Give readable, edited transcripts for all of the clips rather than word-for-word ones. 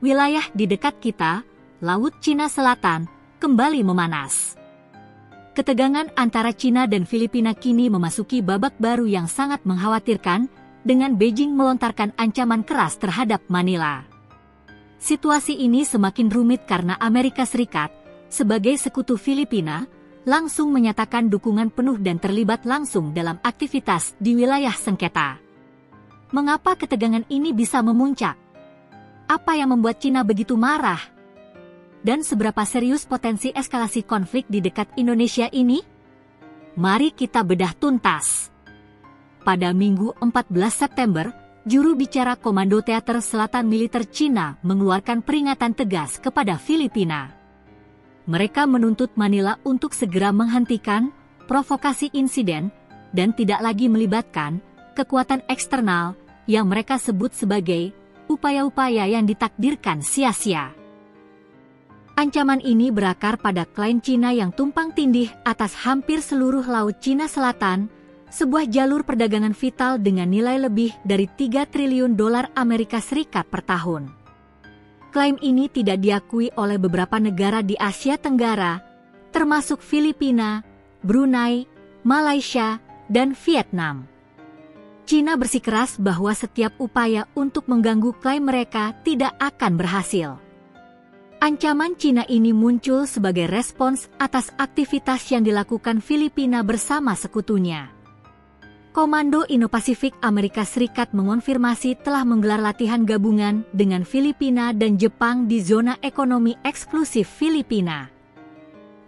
wilayah di dekat kita, Laut Cina Selatan, kembali memanas. Ketegangan antara Cina dan Filipina kini memasuki babak baru yang sangat mengkhawatirkan, dengan Beijing melontarkan ancaman keras terhadap Manila. Situasi ini semakin rumit karena Amerika Serikat, sebagai sekutu Filipina, langsung menyatakan dukungan penuh dan terlibat langsung dalam aktivitas di wilayah sengketa. Mengapa ketegangan ini bisa memuncak? Apa yang membuat Cina begitu marah? Dan seberapa serius potensi eskalasi konflik di dekat Indonesia ini? Mari kita bedah tuntas. Pada Minggu 14 September, juru bicara Komando Teater Selatan Militer Cina mengeluarkan peringatan tegas kepada Filipina. Mereka menuntut Manila untuk segera menghentikan provokasi insiden dan tidak lagi melibatkan kekuatan eksternal yang mereka sebut sebagai upaya-upaya yang ditakdirkan sia-sia. Ancaman ini berakar pada klaim Cina yang tumpang tindih atas hampir seluruh Laut Cina Selatan, sebuah jalur perdagangan vital dengan nilai lebih dari 3 triliun dolar Amerika Serikat per tahun. Klaim ini tidak diakui oleh beberapa negara di Asia Tenggara, termasuk Filipina, Brunei, Malaysia, dan Vietnam. Cina bersikeras bahwa setiap upaya untuk mengganggu klaim mereka tidak akan berhasil. Ancaman Cina ini muncul sebagai respons atas aktivitas yang dilakukan Filipina bersama sekutunya. Komando Indo-Pasifik Amerika Serikat mengonfirmasi telah menggelar latihan gabungan dengan Filipina dan Jepang di zona ekonomi eksklusif Filipina.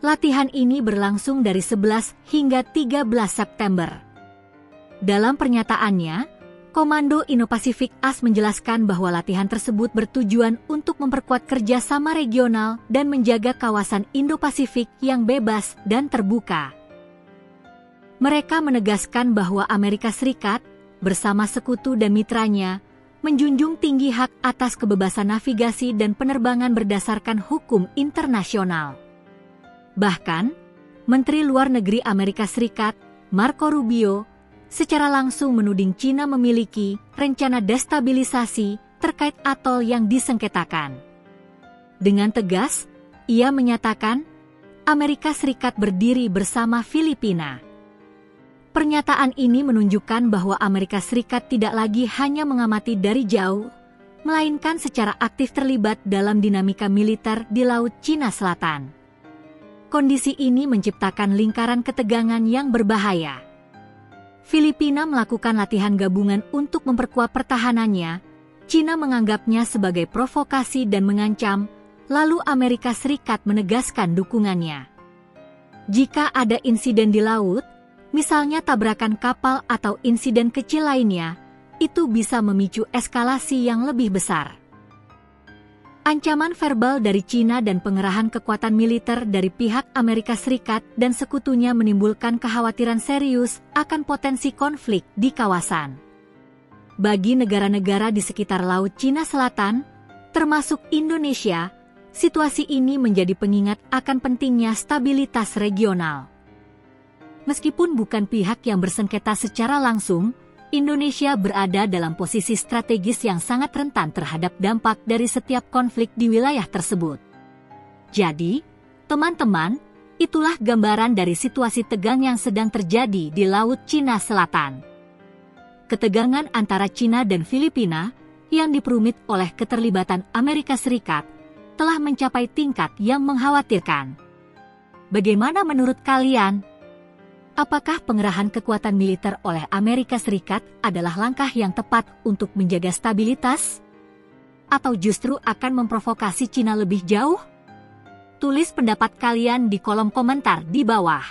Latihan ini berlangsung dari 11 hingga 13 September. Dalam pernyataannya, Komando Indo-Pasifik AS menjelaskan bahwa latihan tersebut bertujuan untuk memperkuat kerjasama regional dan menjaga kawasan Indo-Pasifik yang bebas dan terbuka. Mereka menegaskan bahwa Amerika Serikat, bersama sekutu dan mitranya, menjunjung tinggi hak atas kebebasan navigasi dan penerbangan berdasarkan hukum internasional. Bahkan, Menteri Luar Negeri Amerika Serikat, Marco Rubio, secara langsung menuding Cina memiliki rencana destabilisasi terkait atol yang disengketakan. Dengan tegas, ia menyatakan Amerika Serikat berdiri bersama Filipina. Pernyataan ini menunjukkan bahwa Amerika Serikat tidak lagi hanya mengamati dari jauh, melainkan secara aktif terlibat dalam dinamika militer di Laut Cina Selatan. Kondisi ini menciptakan lingkaran ketegangan yang berbahaya. Filipina melakukan latihan gabungan untuk memperkuat pertahanannya, Cina menganggapnya sebagai provokasi dan mengancam, lalu Amerika Serikat menegaskan dukungannya. Jika ada insiden di laut, misalnya tabrakan kapal atau insiden kecil lainnya, itu bisa memicu eskalasi yang lebih besar. Ancaman verbal dari Cina dan pengerahan kekuatan militer dari pihak Amerika Serikat dan sekutunya menimbulkan kekhawatiran serius akan potensi konflik di kawasan. Bagi negara-negara di sekitar Laut Cina Selatan, termasuk Indonesia, situasi ini menjadi pengingat akan pentingnya stabilitas regional. Meskipun bukan pihak yang bersengketa secara langsung, Indonesia berada dalam posisi strategis yang sangat rentan terhadap dampak dari setiap konflik di wilayah tersebut. Jadi, teman-teman, itulah gambaran dari situasi tegang yang sedang terjadi di Laut Cina Selatan. Ketegangan antara Cina dan Filipina, yang diperumit oleh keterlibatan Amerika Serikat, telah mencapai tingkat yang mengkhawatirkan. Bagaimana menurut kalian? Apakah pengerahan kekuatan militer oleh Amerika Serikat adalah langkah yang tepat untuk menjaga stabilitas? Atau justru akan memprovokasi Cina lebih jauh? Tulis pendapat kalian di kolom komentar di bawah.